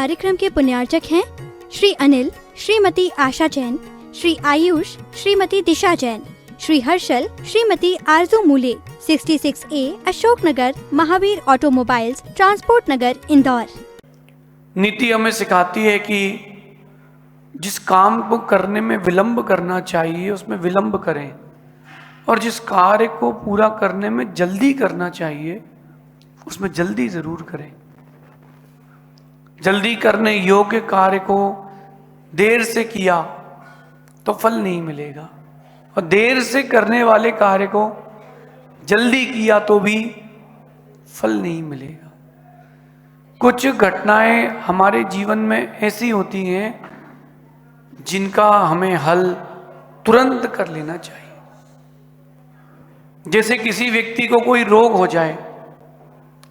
कार्यक्रम के पुण्यार्चक हैं श्री अनिल, श्रीमती आशा जैन, श्री आयुष, श्रीमती दिशा जैन, श्री हर्षल, श्रीमती आरजू मूले, 66A Ashok Nagar, Mahavir automobiles, transport नगर, इंदौर। नीति हमें सिखाती है कि जिस काम को करने में विलंब करना चाहिए उसमें विलंब करें, और जिस कार्य को पूरा करने में जल्दी करना चाहिए उसमें जल्दी जरूर करें। जल्दी करने योग्य कार्य को देर से किया तो फल नहीं मिलेगा, और देर से करने वाले कार्य को जल्दी किया तो भी फल नहीं मिलेगा। कुछ घटनाएं हमारे जीवन में ऐसी होती हैं जिनका हमें हल तुरंत कर लेना चाहिए। जैसे किसी व्यक्ति को कोई रोग हो जाए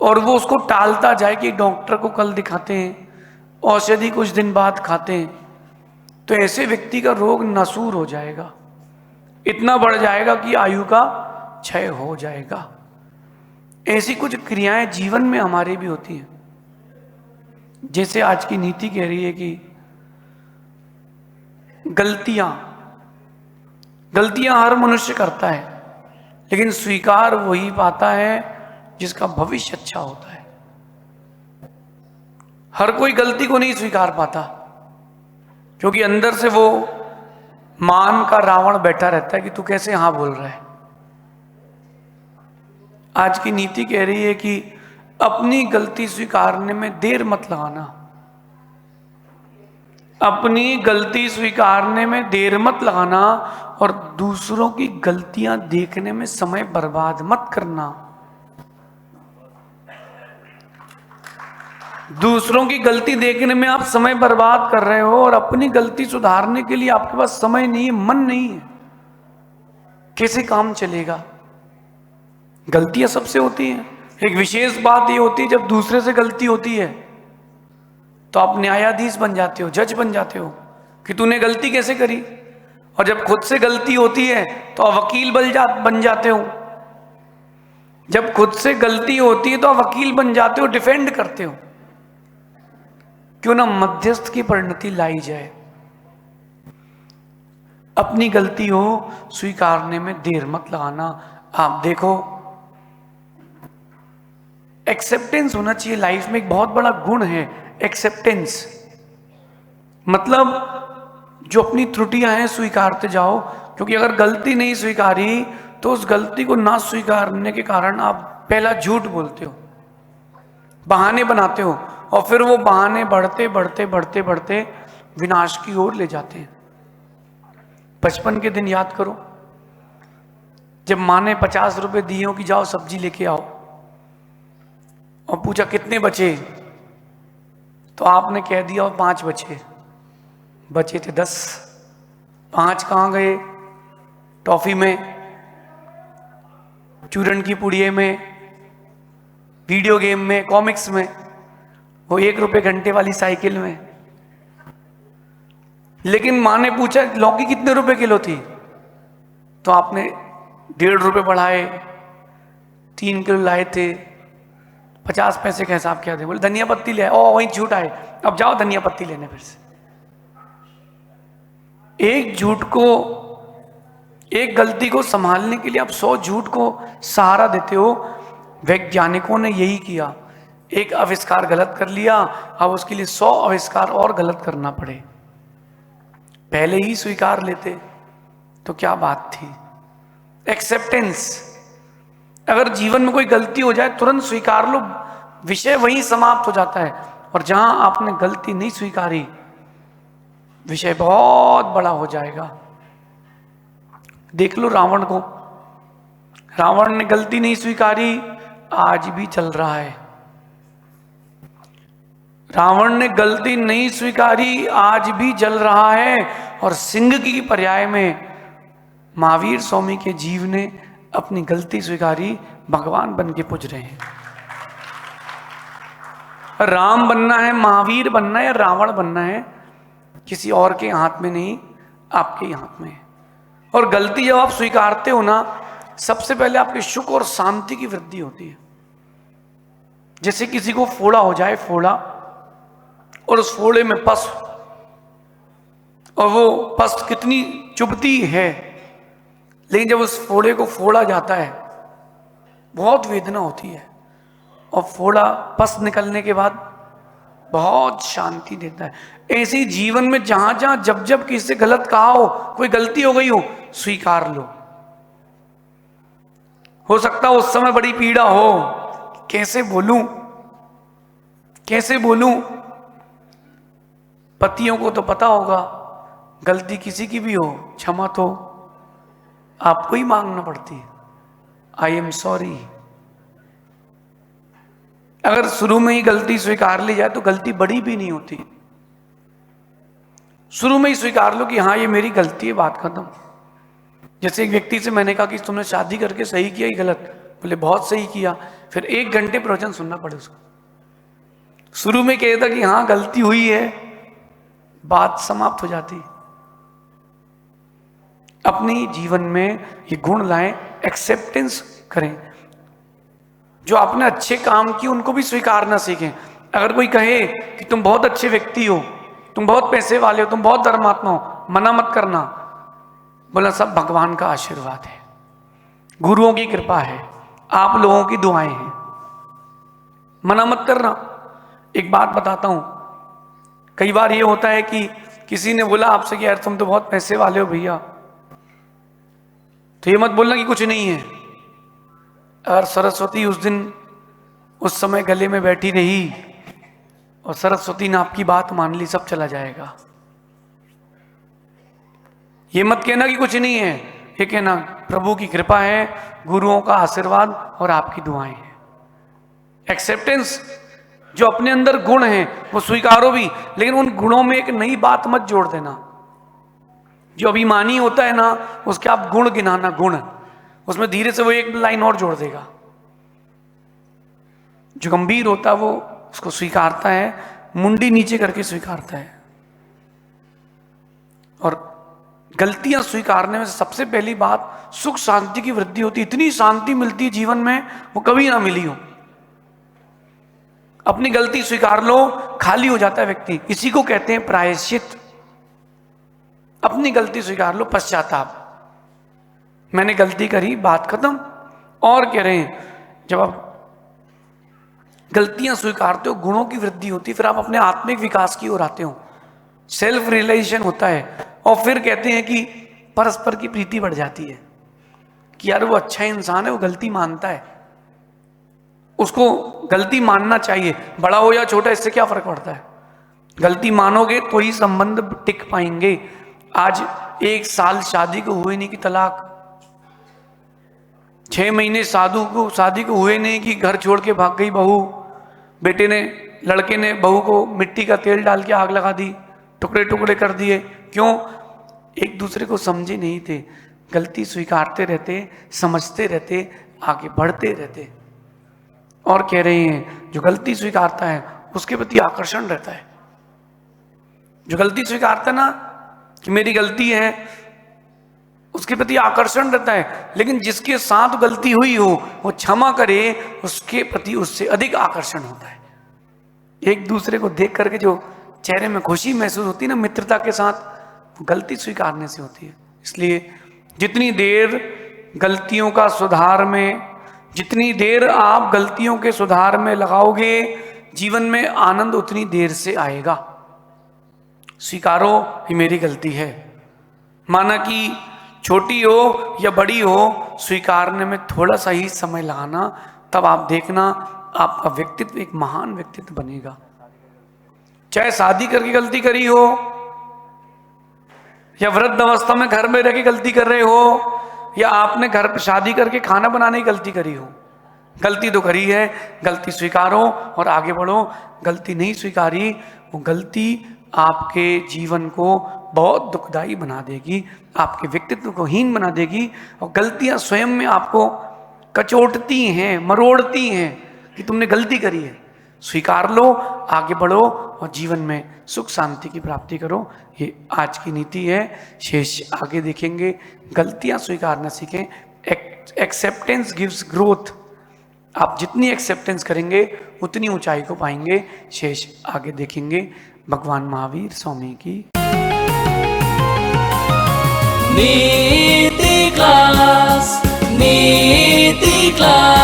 और वो उसको टालता जाए कि डॉक्टर को कल दिखाते हैं, औषधि कुछ दिन बाद खाते हैं, तो ऐसे व्यक्ति का रोग नासूर हो जाएगा, इतना बढ़ जाएगा कि आयु का क्षय हो जाएगा। ऐसी कुछ क्रियाएं जीवन में हमारे भी होती हैं। जैसे आज की नीति कह रही है कि गलतियां हर मनुष्य करता है, लेकिन स्वीकार वही पाता है जिसका भविष्य अच्छा होता है। हर कोई गलती को नहीं स्वीकार पाता, क्योंकि अंदर से वो मान का रावण बैठा रहता है कि तू कैसे हाँ बोल रहा है। आज की नीति कह रही है कि अपनी गलती स्वीकारने में देर मत लगाना, अपनी गलती स्वीकारने में देर मत लगाना, और दूसरों की गलतियां देखने में समय बर्बाद मत करना। दूसरों की गलती देखने में आप समय बर्बाद कर रहे हो और अपनी गलती सुधारने के लिए आपके पास समय नहीं है, मन नहीं है, कैसे काम चलेगा? गलतियां सबसे होती हैं। एक विशेष बात ये होती है, जब दूसरे से गलती होती है तो आप न्यायाधीश बन जाते हो, जज बन जाते हो कि तूने गलती कैसे करी। और जब खुद से गलती होती है तो आप वकील बन जाते हो। जब खुद से गलती होती है तो आप वकील बन जाते हो, डिफेंड करते हो। क्यों ना मध्यस्थ की परिणति लाई जाए। अपनी गलती हो स्वीकारने में देर मत लगाना। आप देखो, एक्सेप्टेंस होना चाहिए लाइफ में। एक बहुत बड़ा गुण है एक्सेप्टेंस, मतलब जो अपनी त्रुटियां हैं स्वीकारते जाओ। क्योंकि अगर गलती नहीं स्वीकारी तो उस गलती को ना स्वीकारने के कारण आप पहला झूठ बोलते हो, बहाने बनाते हो, और फिर वो बहाने बढ़ते बढ़ते बढ़ते बढ़ते विनाश की ओर ले जाते हैं। बचपन के दिन याद करो, जब माँ ने 50 रुपए दिए हो कि जाओ सब्जी लेके आओ, और पूछा कितने बचे, तो आपने कह दिया 5 बचे थे 10। 5 कहाँ गए? टॉफी में, चूरन की पुड़िये में, वीडियो गेम में, कॉमिक्स में, वो 1 रुपए घंटे वाली साइकिल में। लेकिन माँ ने पूछा लौकी कितने रुपए किलो थी, तो आपने 1.5 रुपए बढ़ाए, 3 किलो लाए थे, 50 पैसे का हिसाब क्या थे? बोले धनिया पत्ती ले आए। ओ वही झूठ आए, अब जाओ धनिया पत्ती लेने फिर से। एक झूठ को, एक गलती को संभालने के लिए आप 100 झूठ को सहारा देते हो। वैज्ञानिकों ने यही किया, एक आविष्कार गलत कर लिया, अब उसके लिए 100 आविष्कार और गलत करना पड़े। पहले ही स्वीकार लेते तो क्या बात थी। एक्सेप्टेंस। अगर जीवन में कोई गलती हो जाए तुरंत स्वीकार लो, विषय वहीं समाप्त हो जाता है। और जहां आपने गलती नहीं स्वीकारी, विषय बहुत बड़ा हो जाएगा। देख लो रावण को, रावण ने गलती नहीं स्वीकारी, आज भी चल रहा है। रावण ने गलती नहीं स्वीकारी, आज भी जल रहा है। और सिंह की पर्याय में महावीर स्वामी के जीव ने अपनी गलती स्वीकारी, भगवान बन के पूज रहे हैं। राम बनना है, महावीर बनना है, या रावण बनना है, किसी और के हाथ में नहीं, आपके हाथ में है। और गलती जब आप स्वीकारते हो ना, सबसे पहले आपके सुख और शांति की वृद्धि होती है। जैसे किसी को फोड़ा हो जाए, फोड़ा, और उस फोड़े में पस, और वो पस कितनी चुभती है, लेकिन जब उस फोड़े को फोड़ा जाता है बहुत वेदना होती है, और फोड़ा पस निकलने के बाद बहुत शांति देता है। ऐसे जीवन में जहां जहां जब जब किसी से गलत कहा हो, कोई गलती हो गई हो, स्वीकार लो। हो सकता है उस समय बड़ी पीड़ा हो, कैसे बोलूं कैसे बोलूं। पतियों को तो पता होगा, गलती किसी की भी हो, क्षमा तो आपको ही मांगना पड़ती है, आई एम सॉरी। अगर शुरू में ही गलती स्वीकार ली जाए तो गलती बड़ी भी नहीं होती। शुरू में ही स्वीकार लो कि हाँ ये मेरी गलती है, बात खत्म। जैसे एक व्यक्ति से मैंने कहा कि तुमने शादी करके सही किया ही गलत? बोले बहुत सही किया। फिर 1 घंटे प्रवचन सुनना पड़े उसको। शुरू में कहता कि हाँ गलती हुई है, बात समाप्त हो जाती। अपने जीवन में ये गुण लाएं, एक्सेप्टेंस करें। जो आपने अच्छे काम किए उनको भी स्वीकारना सीखें। अगर कोई कहे कि तुम बहुत अच्छे व्यक्ति हो, तुम बहुत पैसे वाले हो, तुम बहुत धर्मात्मा हो, मना मत करना। बोला सब भगवान का आशीर्वाद है, गुरुओं की कृपा है, आप लोगों की दुआएं हैं, मना मत करना। एक बात बताता हूं, कई बार ये होता है कि किसी ने बोला आपसे कि यार तुम तो बहुत पैसे वाले हो भैया, तो ये मत बोलना कि कुछ नहीं है। अगर सरस्वती उस दिन उस समय गले में बैठी रही और सरस्वती ने आपकी बात मान ली, सब चला जाएगा। ये मत कहना कि कुछ नहीं है, ये कहना प्रभु की कृपा है, गुरुओं का आशीर्वाद और आपकी दुआएं हैं। एक्सेप्टेंस, जो अपने अंदर गुण हैं वो स्वीकारो भी, लेकिन उन गुणों में एक नई बात मत जोड़ देना। जो अभिमानी होता है ना, उसके आप गुण गिनाना, गुण, उसमें धीरे से वो एक लाइन और जोड़ देगा। जो गंभीर होता है वो उसको स्वीकारता है, मुंडी नीचे करके स्वीकारता है। और गलतियां स्वीकारने में सबसे पहली बात सुख शांति की वृद्धि होती। इतनी शांति मिलती है जीवन में वो कभी ना मिली हो। अपनी गलती स्वीकार लो, खाली हो जाता है व्यक्ति। इसी को कहते हैं प्रायश्चित। अपनी गलती स्वीकार लो, पश्चाताप, मैंने गलती करी, बात खत्म। और कह रहे हैं जब आप गलतियां स्वीकारते हो गुणों की वृद्धि होती, फिर आप अपने आत्मिक विकास की ओर आते हो, सेल्फ रियलाइजेशन होता है। और फिर कहते हैं कि परस्पर की प्रीति बढ़ जाती है कि यार वो अच्छा इंसान है, वो गलती मानता है, उसको गलती मानना चाहिए। बड़ा हो या छोटा इससे क्या फर्क पड़ता है, गलती मानोगे तो ही संबंध टिक पाएंगे। आज 1 साल शादी को हुए नहीं कि तलाक, 6 महीने शादी को हुए नहीं कि घर छोड़ के भाग गई बहू, लड़के ने बहू को मिट्टी का तेल डाल के आग लगा दी, टुकड़े टुकड़े कर दिए। क्यों? एक दूसरे को समझे नहीं थे। गलती स्वीकारते रहते, समझते रहते, आगे बढ़ते रहते। और कह रहे हैं जो गलती स्वीकारता है उसके प्रति आकर्षण रहता है। जो गलती स्वीकारता है ना कि मेरी गलती है, उसके प्रति आकर्षण रहता है। लेकिन जिसके साथ गलती हुई हो वो क्षमा करे, उसके प्रति उससे अधिक आकर्षण होता है। एक दूसरे को देख करके जो चेहरे में खुशी महसूस होती है ना मित्रता के साथ, गलती स्वीकारने से होती है। इसलिए जितनी देर गलतियों का सुधार में, जितनी देर आप गलतियों के सुधार में लगाओगे, जीवन में आनंद उतनी देर से आएगा। स्वीकारो ये मेरी गलती है, माना कि छोटी हो या बड़ी हो, स्वीकारने में थोड़ा सा ही समय लगाना, तब आप देखना आपका व्यक्तित्व एक महान व्यक्तित्व बनेगा। चाहे शादी करके गलती करी हो या वृद्ध अवस्था में घर में रह के गलती कर रहे हो, या आपने घर पर शादी करके खाना बनाने की गलती करी हो, गलती तो करी है, गलती स्वीकारो और आगे बढ़ो। गलती नहीं स्वीकारी, वो गलती आपके जीवन को बहुत दुखदाई बना देगी, आपके व्यक्तित्व को हीन बना देगी। और गलतियां स्वयं में आपको कचोटती हैं, मरोड़ती हैं कि तुमने गलती करी है। स्वीकार लो, आगे बढ़ो और जीवन में सुख शांति की प्राप्ति करो। ये आज की नीति है। शेष आगे देखेंगे। गलतियां स्वीकारना सीखें। Acceptance gives growth. आप जितनी एक्सेप्टेंस करेंगे उतनी ऊंचाई को पाएंगे। शेष आगे देखेंगे। भगवान महावीर स्वामी की। नीति क्लास, नीति क्लास।